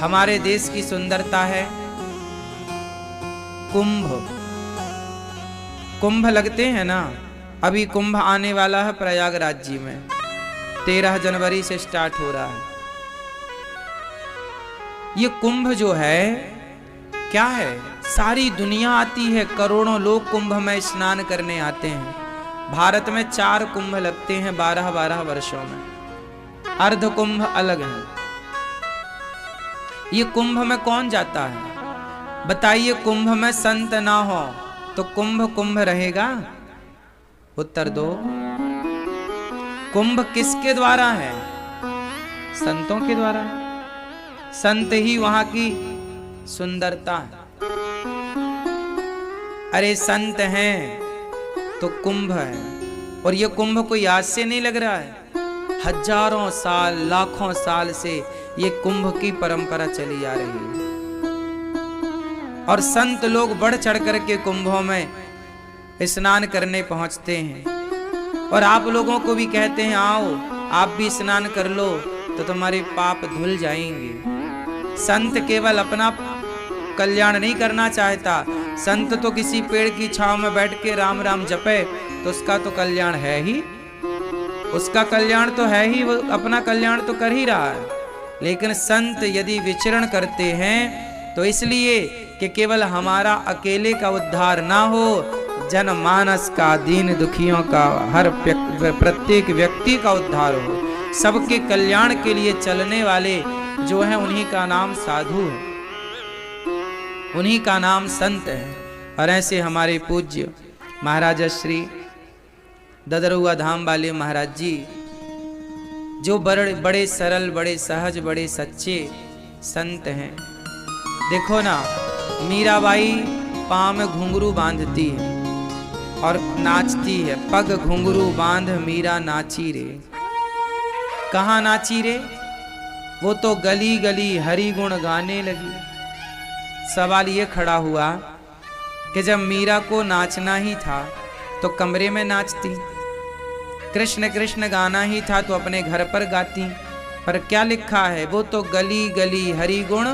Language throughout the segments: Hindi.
हमारे देश की सुंदरता है कुंभ। कुंभ लगते हैं ना, अभी कुंभ आने वाला है प्रयागराज जी में, 13 जनवरी से स्टार्ट हो रहा है। ये कुंभ जो है क्या है, सारी दुनिया आती है, करोड़ों लोग कुंभ में स्नान करने आते हैं। भारत में 4 कुंभ लगते हैं 12-12 वर्षों में, अर्ध कुंभ अलग है। ये कुंभ में कौन जाता है बताइए? कुंभ में संत ना हो तो कुंभ कुंभ रहेगा? उत्तर दो। कुंभ किसके द्वारा है? संतों के द्वारा है। संत ही वहां की सुंदरता है। अरे संत हैं तो कुंभ है, और ये कुंभ कोई आज से नहीं लग रहा है, हजारों साल लाखों साल से ये कुंभ की परंपरा चली आ रही है। और संत लोग बढ़ चढ़ करके कुंभों में स्नान करने पहुंचते हैं, और आप लोगों को भी कहते हैं आओ आप भी स्नान कर लो तो तुम्हारे पाप धुल जाएंगे। संत केवल अपना कल्याण नहीं करना चाहता, संत तो किसी पेड़ की छांव में बैठ के राम राम जपे तो उसका तो कल्याण है ही, उसका कल्याण तो है ही, वो अपना कल्याण तो कर ही रहा है। लेकिन संत यदि विचरण करते हैं तो इसलिए कि केवल हमारा अकेले का उद्धार ना हो, जनमानस का, दीन दुखियों का, हर प्रत्येक व्यक्ति का उद्धार हो, सबके कल्याण के लिए चलने वाले जो है उन्हीं का नाम साधु है, उन्हीं का नाम संत है। और ऐसे हमारे पूज्य महाराज श्री ददरुआ धाम वाले महाराज जी जो बड़े सरल, बड़े सहज, बड़े सच्चे संत हैं। देखो ना, मीराबाई पाँव में घुंघरू बांधती है और नाचती है, पग घुंघरू बांध मीरा नाची रे। कहाँ नाची रे? वो तो गली गली हरि गुण गाने लगी। सवाल ये खड़ा हुआ कि जब मीरा को नाचना ही था तो कमरे में नाचती, कृष्ण कृष्ण गाना ही था तो अपने घर पर गाती, पर क्या लिखा है? वो तो गली गली हरि गुण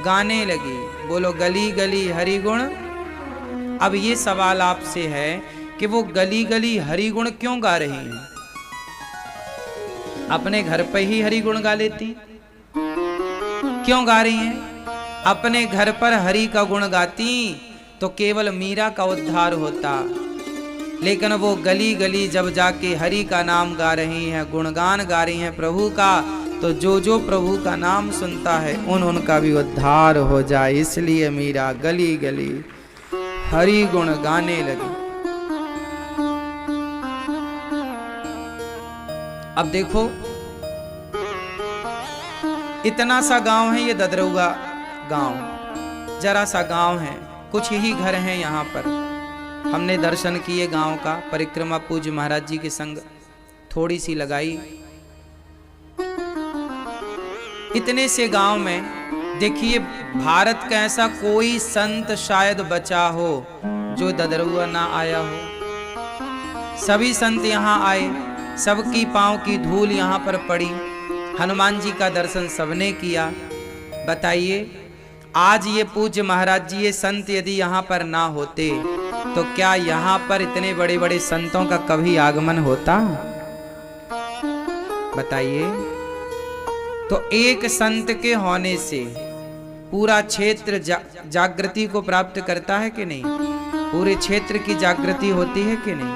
गाने लगी। बोलो गली गली हरि गुण। अब ये सवाल आपसे है कि वो गली गली हरि गुण क्यों गा रही हैं? अपने घर पे ही हरि गुण गा लेती, क्यों गा रही हैं? अपने घर पर हरि का गुण गाती तो केवल मीरा का उद्धार होता, लेकिन वो गली गली जब जाके हरि का नाम गा रही हैं, गुणगान गा रही हैं प्रभु का, तो जो जो प्रभु का नाम सुनता है उनका भी उद्धार हो जाए, इसलिए मीरा गली गली हरि गुण गाने लगी। अब देखो, इतना सा गांव है ये ददरुआ गांव, जरा सा गांव है, कुछ ही घर हैं यहाँ पर। हमने दर्शन किए गांव का, परिक्रमा पूज्य महाराज जी के संग थोड़ी सी लगाई। इतने से गांव में देखिए, भारत का ऐसा कोई संत शायद बचा हो जो ददरुआ ना आया हो। सभी संत यहाँ आए, सबकी पांव की धूल यहाँ पर पड़ी, हनुमान जी का दर्शन सबने किया। बताइए, आज ये पूज्य महाराज जी, ये संत यदि यहाँ पर ना होते तो क्या यहाँ पर इतने बड़े बड़े संतों का कभी आगमन होता? बताइए। तो एक संत के होने से पूरा क्षेत्र जागृति को प्राप्त करता है कि नहीं? पूरे क्षेत्र की जागृति होती है कि नहीं?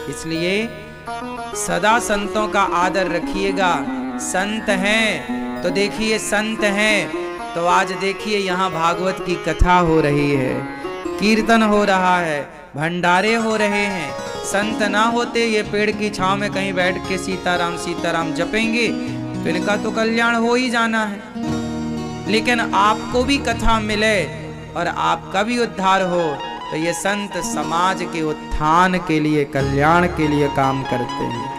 इसलिए सदा संतों का आदर रखिएगा। संत हैं तो देखिए, संत हैं तो आज देखिए यहाँ भागवत की कथा हो रही है, कीर्तन हो रहा है, भंडारे हो रहे हैं। संत ना होते ये पेड़ की छांव में कहीं बैठ के सीताराम सीताराम जपेंगे तो इनका तो कल्याण हो ही जाना है। लेकिन आपको भी कथा मिले और आपका भी उद्धार हो तो ये संत समाज के उत्थान के लिए, कल्याण के लिए काम करते हैं।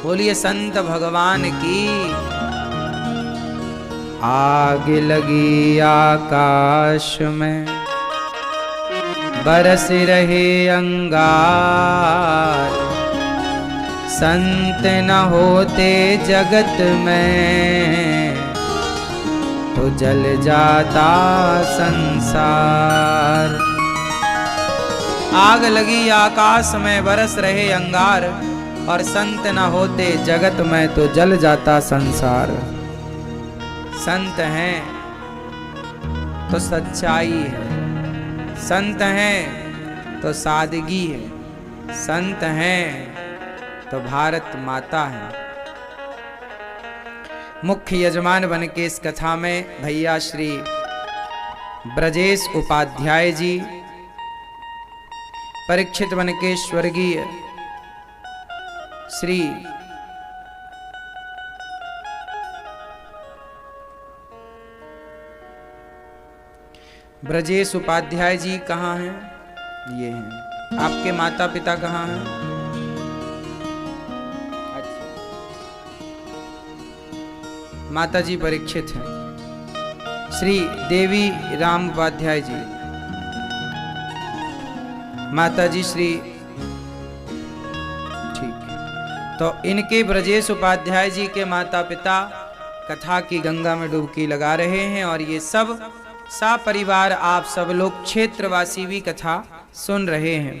बोलिए संत भगवान की। आग लगी आकाश में बरस रहे अंगार, संत न होते जगत में तो जल जाता संसार। आग लगी आकाश में बरस रहे अंगार, और संत न होते जगत में तो जल जाता संसार। संत हैं तो सच्चाई है, संत हैं तो सादगी है, संत हैं तो भारत माता है। मुख्य यजमान बन के इस कथा में भैया श्री ब्रजेश उपाध्याय जी, परीक्षित बन के स्वर्गीय श्री ब्रजेश उपाध्याय जी कहाँ हैं? ये हैं। आपके माता पिता कहाँ हैं? अच्छा। माता जी परीक्षित हैं। श्री देवी राम उपाध्याय जी, माता जी श्री, ठीक है। तो इनके ब्रजेश उपाध्याय जी के माता पिता कथा की गंगा में डुबकी लगा रहे हैं, और ये सब परिवार आप सब लोग क्षेत्रवासी भी कथा सुन रहे हैं।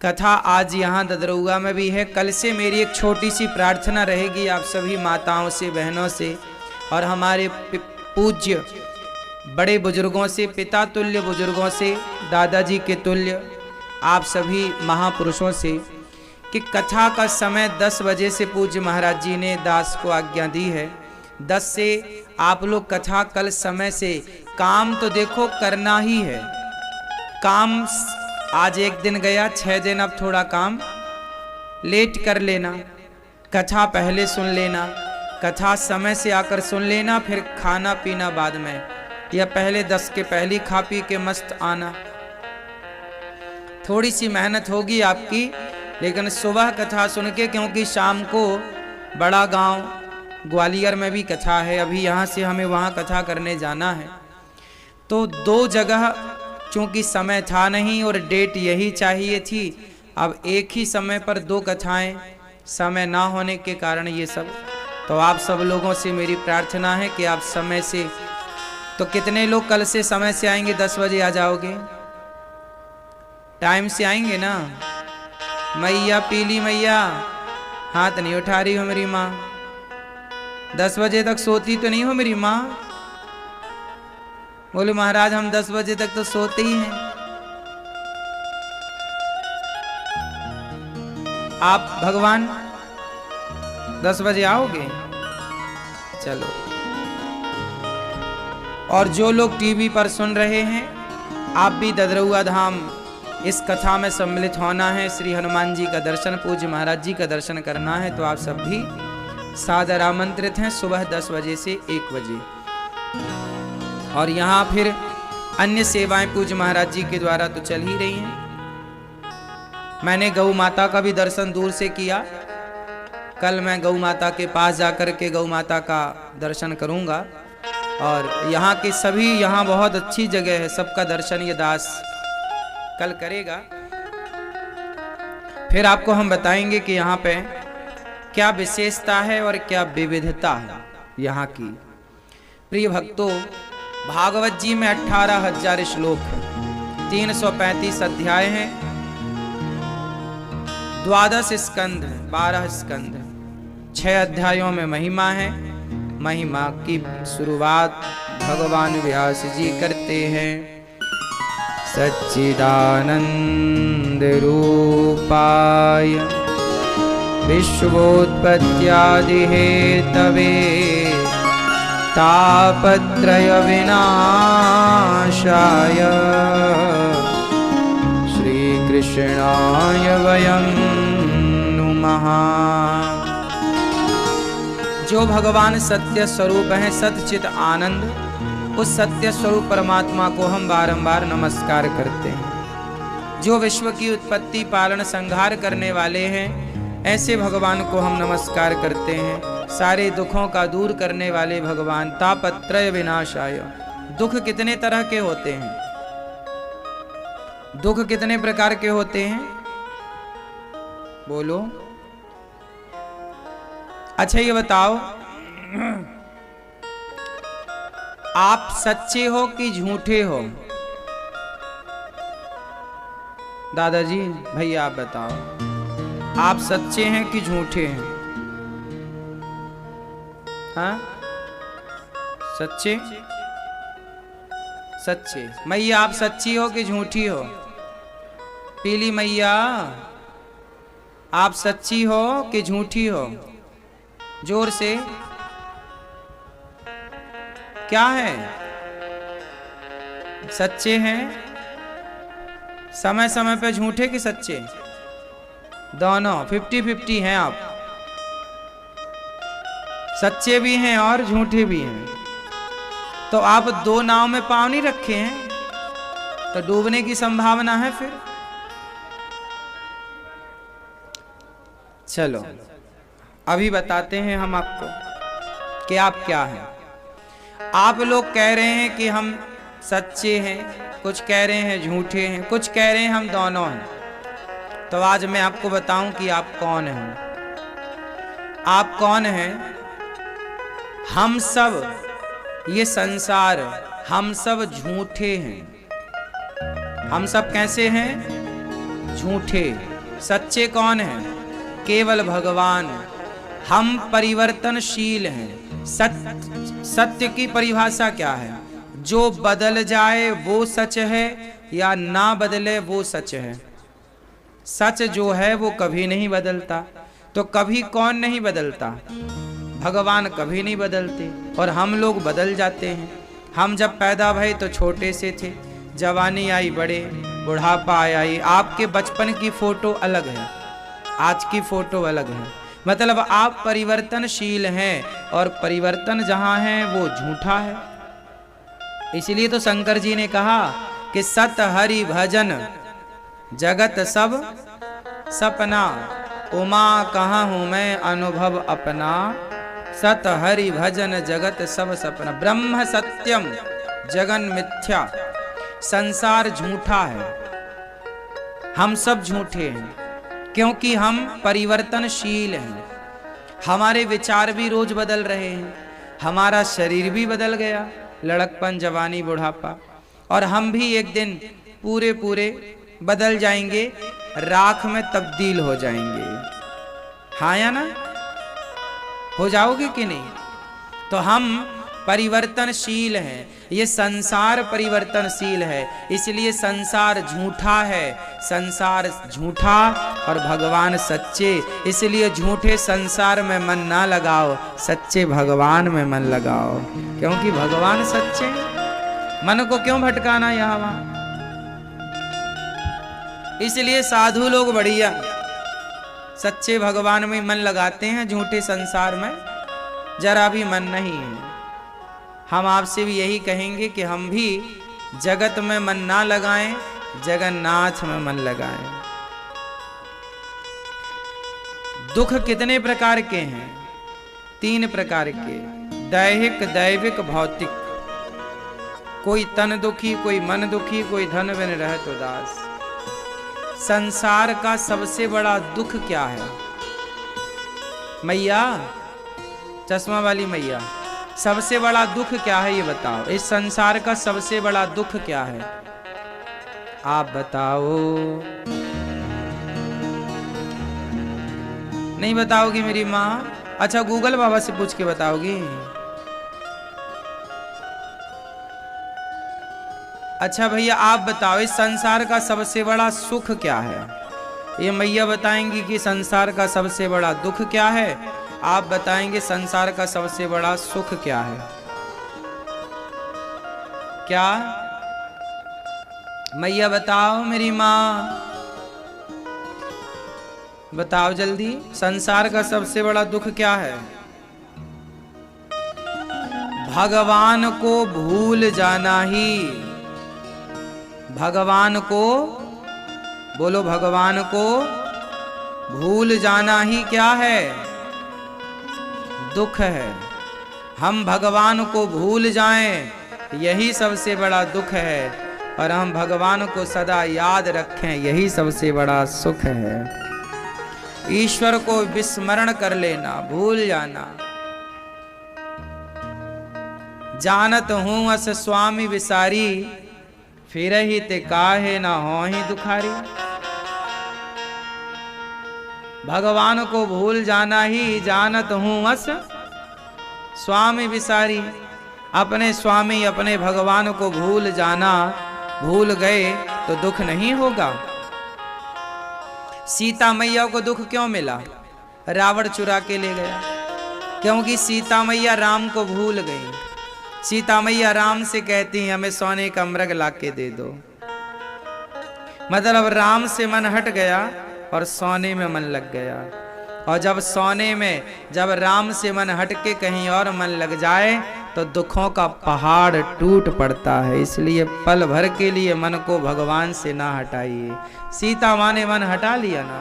कथा आज यहाँ ददरुआ में भी है। कल से मेरी एक छोटी सी प्रार्थना रहेगी आप सभी माताओं से, बहनों से, और हमारे पूज्य बड़े बुजुर्गों से, पिता तुल्य बुजुर्गों से, दादाजी के तुल्य आप सभी महापुरुषों से, कि कथा का समय 10 बजे से पूज्य महाराज जी ने दास को आज्ञा दी है। 10 से आप लोग कथा कल समय से, काम तो देखो करना ही है। काम आज एक दिन गया, 6 दिन, अब थोड़ा काम लेट कर लेना, कथा पहले सुन लेना, कथा समय से आकर सुन लेना, फिर खाना पीना बाद में, या पहले 10 के पहले खा पी के मस्त आना। थोड़ी सी मेहनत होगी आपकी, लेकिन सुबह कथा सुन के, क्योंकि शाम को बड़ा गांव ग्वालियर में भी कथा है, अभी यहाँ से हमें वहाँ कथा करने जाना है। तो 2 जगह चूँकि समय था नहीं और डेट यही चाहिए थी, अब एक ही समय पर 2 कथाएं, समय ना होने के कारण ये सब। तो आप सब लोगों से मेरी प्रार्थना है कि आप समय से, तो कितने लोग कल से समय से आएंगे? 10 बजे आ जाओगे? टाइम से आएंगे ना? मैया पीली मैया हाथ नहीं उठा रही हो मेरी माँ। 10 बजे तक सोती तो नहीं हो मेरी माँ? बोले महाराज हम 10 बजे तक तो सोते ही हैं। आप भगवान 10 बजे आओगे? चलो। और जो लोग टीवी पर सुन रहे हैं, आप भी ददरुआ धाम इस कथा में सम्मिलित होना है, श्री हनुमान जी का दर्शन, पूज्य महाराज जी का दर्शन करना है, तो आप सब भी सादर आमंत्रित हैं सुबह 10 बजे से 1 बजे। और यहाँ फिर अन्य सेवाएं पूज्य महाराज जी के द्वारा तो चल ही रही हैं। मैंने गौ माता का भी दर्शन दूर से किया। कल मैं गौ माता के पास जाकर के गौ माता का दर्शन करूंगा, और यहाँ के सभी, यहाँ बहुत अच्छी जगह है, सबका दर्शन ये दास कल करेगा। फिर आपको हम बताएंगे कि यहाँ पे क्या विशेषता है और क्या विविधता है यहाँ की। प्रिय भक्तों, भागवत जी में 18,000 श्लोक हैं, 335 अध्याय हैं, 12 स्कंद हैं, 12 स्कंद हैं, 6 अध्यायों में महिमा है। महिमा की शुरुआत भगवान व्यास जी करते हैं। सच्चिदानंद रूपाय विश्वोत्पत्त्यादि हेतवे तापत्रय विनाशाय श्री कृष्णाय वयं नुमः। जो भगवान सत्य स्वरूप हैं, सच्चित आनंद, उस सत्य स्वरूप परमात्मा को हम बारंबार नमस्कार करते हैं। जो विश्व की उत्पत्ति, पालन, संहार करने वाले हैं, ऐसे भगवान को हम नमस्कार करते हैं। सारे दुखों का दूर करने वाले भगवान, तापत्रय विनाशाय। दुख कितने तरह के होते हैं? दुख कितने प्रकार के होते हैं? बोलो। अच्छा ये बताओ, आप सच्चे हो कि झूठे हो? दादाजी भैया आप बताओ, आप सच्चे हैं कि झूठे हैं? हाँ सच्चे? सच्चे। मैया आप सच्ची हो कि झूठी हो? पीली मैया आप सच्ची हो कि झूठी हो? जोर से। क्या है? सच्चे हैं? समय समय पे झूठे कि सच्चे? दोनों 50-50 हैं आप। सच्चे भी हैं और झूठे भी हैं। तो आप दो नाव में पांव नहीं रखे हैं, तो डूबने की संभावना है फिर। चलो अभी बताते हैं हम आपको कि आप क्या हैं। आप लोग कह रहे हैं कि हम सच्चे हैं, कुछ कह रहे हैं झूठे हैं, कुछ कह रहे हैं हम दोनों हैं। तो आज मैं आपको बताऊं कि आप कौन हैं। आप कौन हैं? हम सब, ये संसार, हम सब झूठे हैं। हम सब कैसे हैं? झूठे। सच्चे कौन हैं? केवल भगवान। हम परिवर्तनशील हैं। सत्य की परिभाषा क्या है? जो बदल जाए वो सच है, या ना बदले वो सच है। सच जो है वो कभी नहीं बदलता। तो कभी कौन नहीं बदलता? भगवान कभी नहीं बदलते, और हम लोग बदल जाते हैं। हम जब पैदा भए तो छोटे से थे, जवानी आई बड़े, बुढ़ापा आई। आपके बचपन की फोटो अलग है, आज की फोटो अलग है। मतलब आप परिवर्तनशील हैं, और परिवर्तन जहां है वो झूठा है। इसलिए तो शंकर जी ने कहा कि सत हरि भजन जगत सब सपना, उमा कहाँ हूं मैं अनुभव अपना। सत हरि भजन जगत सब सपना, ब्रह्म सत्यम जगन मिथ्या। संसार झूठा है, हम सब झूठे हैं, क्योंकि हम परिवर्तनशील हैं। हमारे विचार भी रोज बदल रहे हैं, हमारा शरीर भी बदल गया, लड़कपन, जवानी, बुढ़ापा, और हम भी एक दिन पूरे पूरे बदल जाएंगे, राख में तब्दील हो जाएंगे। हाँ या ना? हो जाओगे कि नहीं? तो हम परिवर्तनशील हैं, ये संसार परिवर्तनशील है, इसलिए संसार झूठा है। संसार झूठा और भगवान सच्चे, इसलिए झूठे संसार में मन ना लगाओ, सच्चे भगवान में मन लगाओ, क्योंकि भगवान सच्चे। मन को क्यों भटकाना यहाँ वहां? इसलिए साधु लोग बढ़िया सच्चे भगवान में मन लगाते हैं, झूठे संसार में जरा भी मन नहीं है। हम आपसे भी यही कहेंगे कि हम भी जगत में मन ना लगाएं, जगन्नाथ में मन लगाएं। दुख कितने प्रकार के हैं? 3 प्रकार के, दैहिक, दैविक, भौतिक। कोई तन दुखी, कोई मन दुखी, कोई धन बिन रहत उदास। संसार का सबसे बड़ा दुख क्या है? मैया, चश्मा वाली मैया, सबसे बड़ा दुख क्या है ये बताओ। इस संसार का सबसे बड़ा दुख क्या है? आप बताओ। नहीं बताओगी मेरी माँ? अच्छा गूगल बाबा से पूछ के बताओगी? अच्छा भैया आप बताओ, इस संसार का सबसे बड़ा सुख क्या है? ये मैया बताएंगी कि संसार का सबसे बड़ा दुख क्या है, आप बताएंगे संसार का सबसे बड़ा सुख क्या है। क्या मैया बताओ मेरी माँ, बताओ जल्दी, संसार का सबसे बड़ा दुख क्या है? भगवान को भूल जाना ही। भगवान को बोलो, भगवान को भूल जाना ही क्या है? दुख है। हम भगवान को भूल जाएं, यही सबसे बड़ा दुख है, और हम भगवान को सदा याद रखें, यही सबसे बड़ा सुख है। ईश्वर को विस्मरण कर लेना, भूल जाना। जानत हूं अस स्वामी विसारी, फिर ही ते काहे ना हो ही दुखारी। भगवान को भूल जाना ही जानत हूं अस स्वामी विसारी। अपने स्वामी अपने भगवान को भूल जाना, भूल गए तो दुख नहीं होगा। सीता मैया को दुख क्यों मिला? रावण चुरा के ले गया, क्योंकि सीता मैया राम को भूल गई। सीता मैया राम से कहती हैं हमें सोने का मृग लाके दे दो। मतलब राम से मन हट गया और सोने में मन लग गया। और जब सोने में, जब राम से मन हट के कहीं और मन लग जाए तो दुखों का पहाड़ टूट पड़ता है। इसलिए पल भर के लिए मन को भगवान से ना हटाइए। सीता माँ ने मन हटा लिया ना,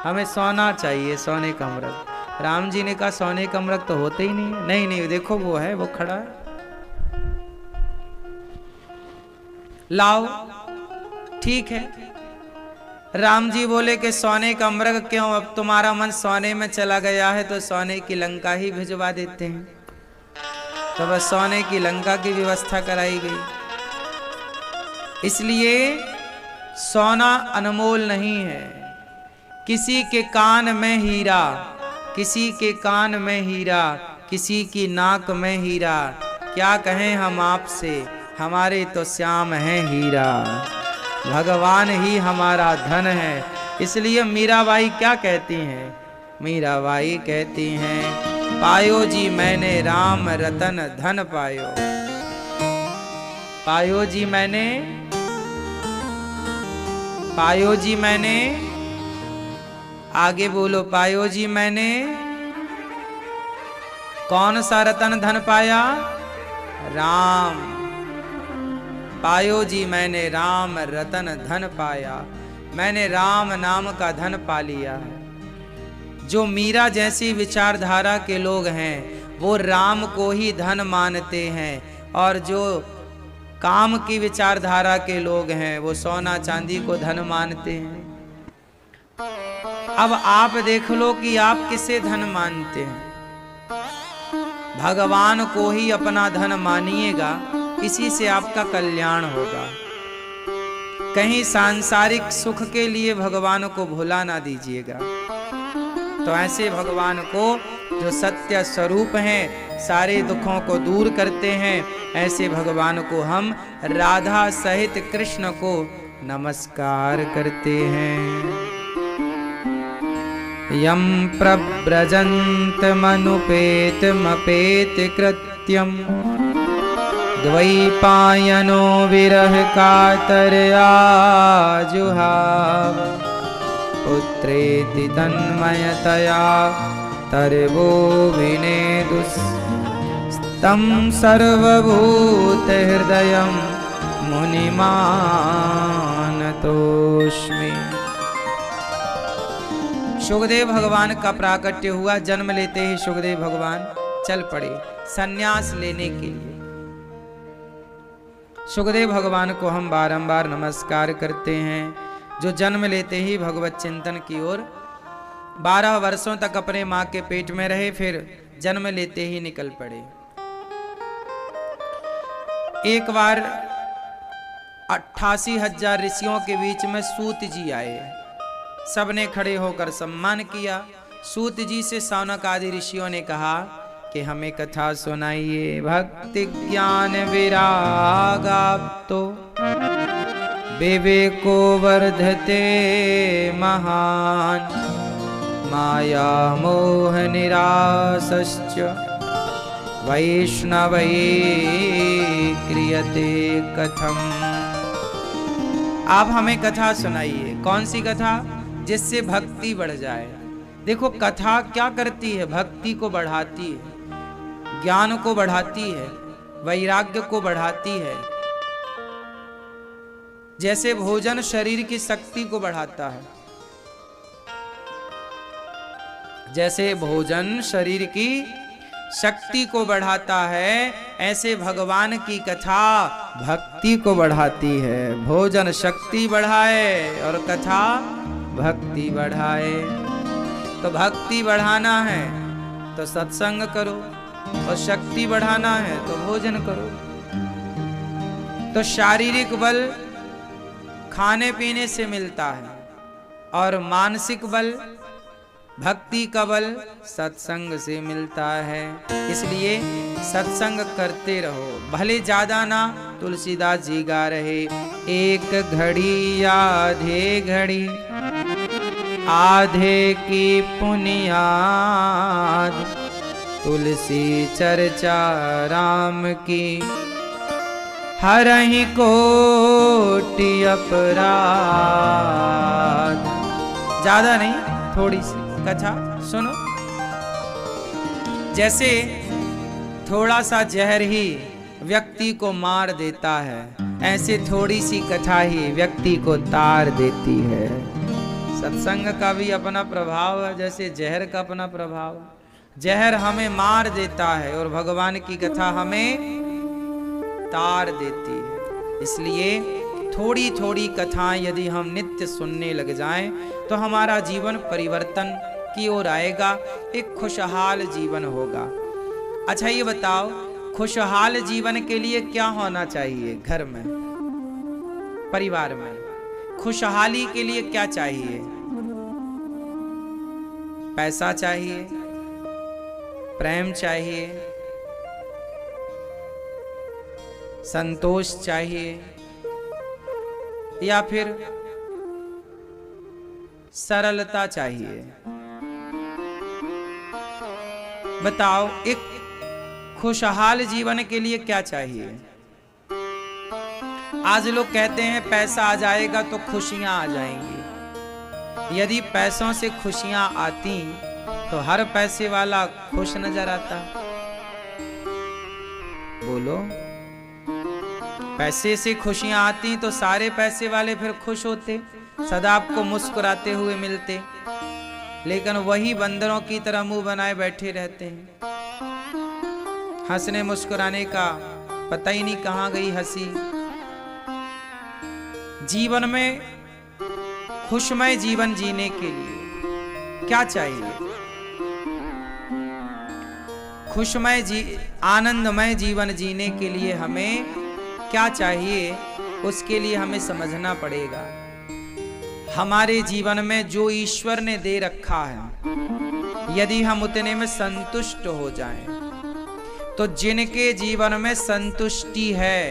हमें सोना चाहिए, सोने का मृग। राम जी ने कहा सोने का मृग तो होते ही नहीं। नहीं नहीं, देखो वो है, वो खड़ा है, लाओ। ठीक है, राम जी बोले कि सोने का मृग क्यों, अब तुम्हारा मन सोने में चला गया है तो सोने की लंका ही भिजवा देते हैं। तो बस सोने की लंका की व्यवस्था कराई गई। इसलिए सोना अनमोल नहीं है। किसी के कान में हीरा, किसी के कान में हीरा, किसी की नाक में हीरा, क्या कहें हम आपसे, हमारे तो श्याम है हीरा। भगवान ही हमारा धन है। इसलिए मीराबाई क्या कहती हैं? मीराबाई कहती हैं पायो जी मैंने राम रतन धन पायो। पायो जी मैंने, पायो जी मैंने, आगे बोलो, पायो जी मैंने कौन सा रतन धन पाया? राम। पायो जी मैंने राम रतन धन पाया, मैंने राम नाम का धन पा लिया है। जो मीरा जैसी विचारधारा के लोग हैं वो राम को ही धन मानते हैं, और जो काम की विचारधारा के लोग हैं वो सोना चांदी को धन मानते हैं। अब आप देख लो कि आप किसे धन मानते हैं। भगवान को ही अपना धन मानिएगा, इसी से आपका कल्याण होगा। कहीं सांसारिक सुख के लिए भगवान को भुला ना दीजिएगा। तो ऐसे भगवान को जो सत्य स्वरूप हैं, सारे दुखों को दूर करते हैं, ऐसे भगवान को हम राधा सहित कृष्ण को नमस्कार करते हैं। यम प्रव्रजन्त मनुपेत मपेत कृत्यम, द्वैपायनो विरह कातरया जुहाव। पुत्रेति तन्मयतया तरवो विनेदुस्, तं सर्वभूत हृदयं मुनिमानतोऽस्मि। सुखदेव भगवान का प्राकट्य हुआ। जन्म लेते ही सुखदेव भगवान चल पड़े सन्यास लेने के लिए। सुखदेव भगवान को हम बारंबार नमस्कार करते हैं, जो जन्म लेते ही भगवत चिंतन की ओर 12 वर्षों तक अपने माँ के पेट में रहे, फिर जन्म लेते ही निकल पड़े। एक बार 88,000 ऋषियों के बीच में सूत जी आए। सबने खड़े होकर सम्मान किया। सूत जी से सौनक आदि ऋषियों ने कहा कि हमें कथा सुनाइए। भक्ति ज्ञान विरागाप्तो विवेको वर्धते महान, माया मोह निरासश्च वैष्णवै क्रियते कथम। आप हमें कथा सुनाइए। कौन सी कथा? जिससे भक्ति बढ़ जाए। देखो कथा क्या करती है? भक्ति को बढ़ाती है, ज्ञान को बढ़ाती है, वैराग्य को बढ़ाती है। जैसे भोजन शरीर की शक्ति को बढ़ाता है, जैसे भोजन शरीर की शक्ति को बढ़ाता है, ऐसे भगवान की कथा भक्ति को बढ़ाती है। भोजन शक्ति बढ़ाए और कथा भक्ति बढ़ाए। तो भक्ति बढ़ाना है तो सत्संग करो, और शक्ति बढ़ाना है तो भोजन करो। तो शारीरिक बल खाने पीने से मिलता है, और मानसिक बल, भक्ति का बल सत्संग से मिलता है। इसलिए सत्संग करते रहो, भले ज्यादा ना। तुलसीदास जी गा रहे, एक घड़ी आधे घड़ी आधे की पुनियाद, तुलसी चर्चा राम की हरहि कोटि अपराध। ज्यादा नहीं, थोड़ी सी कथा सुनो। जैसे थोड़ा सा जहर ही व्यक्ति को मार देता है, ऐसे थोड़ी सी कथा ही व्यक्ति को तार देती है। सत्संग का भी अपना प्रभाव है, जैसे जहर का अपना प्रभाव। जहर हमें मार देता है और भगवान की कथा हमें तार देती है। इसलिए थोड़ी थोड़ी कथाएं यदि हम नित्य सुनने लग जाएं तो हमारा जीवन परिवर्तन की ओर आएगा, एक खुशहाल जीवन होगा। अच्छा ये बताओ, खुशहाल जीवन के लिए क्या होना चाहिए? घर में, परिवार में खुशहाली के लिए क्या चाहिए? पैसा चाहिए, प्रेम चाहिए, संतोष चाहिए, या फिर सरलता चाहिए? बताओ, एक खुशहाल जीवन के लिए क्या चाहिए? आज लोग कहते हैं पैसा आ जाएगा तो खुशियां आ जाएंगी। यदि पैसों से खुशियां आती तो हर पैसे वाला खुश नजर आता। बोलो, पैसे से खुशियां आती तो सारे पैसे वाले फिर खुश होते, सदा आपको मुस्कुराते हुए मिलते। लेकिन वही बंदरों की तरह मुंह बनाए बैठे रहते हैं। हंसने मुस्कुराने का पता ही नहीं कहां गई हंसी। जीवन में खुशमय जीवन जीने के लिए क्या चाहिए? खुशमय आनंदमय जीवन जीने के लिए हमें क्या चाहिए? उसके लिए हमें समझना पड़ेगा। हमारे जीवन में जो ईश्वर ने दे रखा है, यदि हम उतने में संतुष्ट हो जाएं, तो जिनके जीवन में संतुष्टि है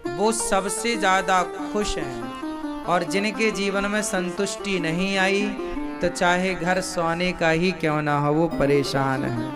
वो सबसे ज्यादा खुश हैं, और जिनके जीवन में संतुष्टि नहीं आई तो चाहे घर सोने का ही क्यों ना हो वो परेशान है।